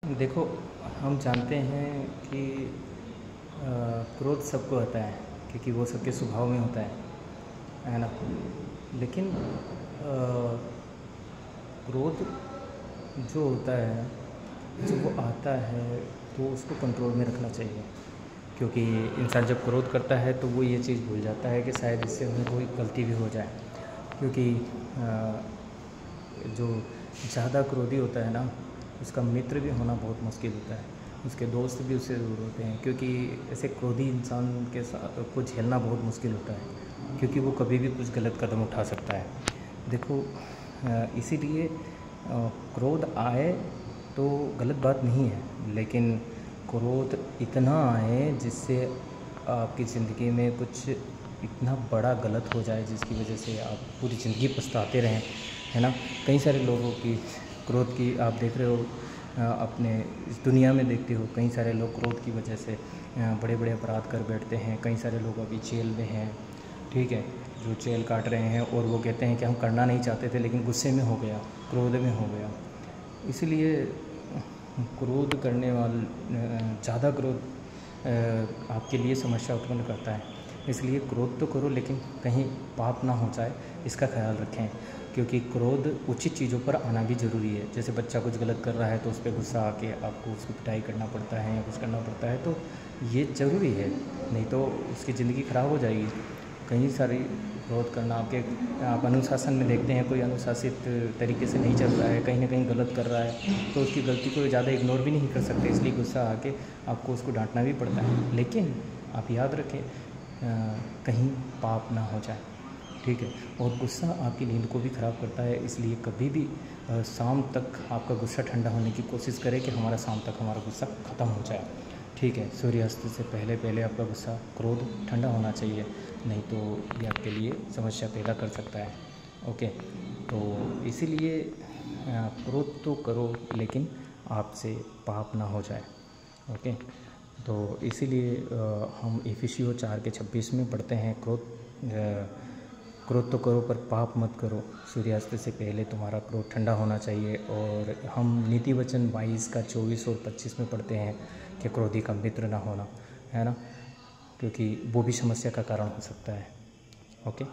देखो, हम जानते हैं कि क्रोध सबको आता है क्योंकि वो सबके स्वभाव में होता है ना। लेकिन क्रोध जो होता है, जब वो आता है तो उसको कंट्रोल में रखना चाहिए, क्योंकि इंसान जब क्रोध करता है तो वो ये चीज़ भूल जाता है कि शायद इससे हमें कोई गलती भी हो जाए। क्योंकि जो ज़्यादा क्रोधी होता है ना, उसका मित्र भी होना बहुत मुश्किल होता है, उसके दोस्त भी उससे दूर होते हैं, क्योंकि ऐसे क्रोधी इंसान के साथ को झेलना बहुत मुश्किल होता है, क्योंकि वो कभी भी कुछ गलत कदम उठा सकता है। देखो, इसीलिए क्रोध आए तो गलत बात नहीं है, लेकिन क्रोध इतना आए जिससे आपकी ज़िंदगी में कुछ इतना बड़ा गलत हो जाए जिसकी वजह से आप पूरी ज़िंदगी पछताते रहें, है ना। कई सारे लोगों की क्रोध की आप देख रहे हो, अपने इस दुनिया में देखते हो, कई सारे लोग क्रोध की वजह से बड़े बड़े अपराध कर बैठते हैं। कई सारे लोग अभी जेल में हैं, ठीक है, जो जेल काट रहे हैं, और वो कहते हैं कि हम करना नहीं चाहते थे लेकिन गुस्से में हो गया, क्रोध में हो गया। इसलिए क्रोध करने वाले ज़्यादा क्रोध आपके लिए समस्या उत्पन्न करता है। इसलिए क्रोध तो करो, लेकिन कहीं पाप ना हो जाए इसका ख्याल रखें, क्योंकि क्रोध उचित चीज़ों पर आना भी ज़रूरी है। जैसे बच्चा कुछ गलत कर रहा है तो उस पर गुस्सा आके आपको उसकी पिटाई करना पड़ता है या कुछ करना पड़ता है, तो ये ज़रूरी है, नहीं तो उसकी ज़िंदगी ख़राब हो जाएगी। कई सारी क्रोध करना आप अनुशासन में देखते हैं, कोई अनुशासित तरीके से नहीं चल रहा है, कहीं ना कहीं गलत कर रहा है, तो उसकी गलती को ज़्यादा इग्नोर भी नहीं कर सकते, इसलिए गुस्सा आके आपको उसको डांटना भी पड़ता है। लेकिन आप याद रखें, कहीं पाप ना हो जाए, ठीक है। और गुस्सा आपकी नींद को भी ख़राब करता है, इसलिए कभी भी शाम तक आपका गुस्सा ठंडा होने की कोशिश करें कि हमारा शाम तक हमारा गुस्सा ख़त्म हो जाए, ठीक है। सूर्यास्त से पहले पहले आपका गुस्सा, क्रोध ठंडा होना चाहिए, नहीं तो ये आपके लिए समस्या पैदा कर सकता है। ओके, तो इसीलिए क्रोध तो करो, लेकिन आपसे पाप ना हो जाए। ओके, तो इसीलिए हम इफिसियों 4:26 में पढ़ते हैं, क्रोध तो करो पर पाप मत करो, सूर्यास्त से पहले तुम्हारा क्रोध ठंडा होना चाहिए। और हम नीति वचन 22:24 और 25 में पढ़ते हैं कि क्रोधी का मित्र ना होना, है ना, क्योंकि वो भी समस्या का कारण हो सकता है। ओके।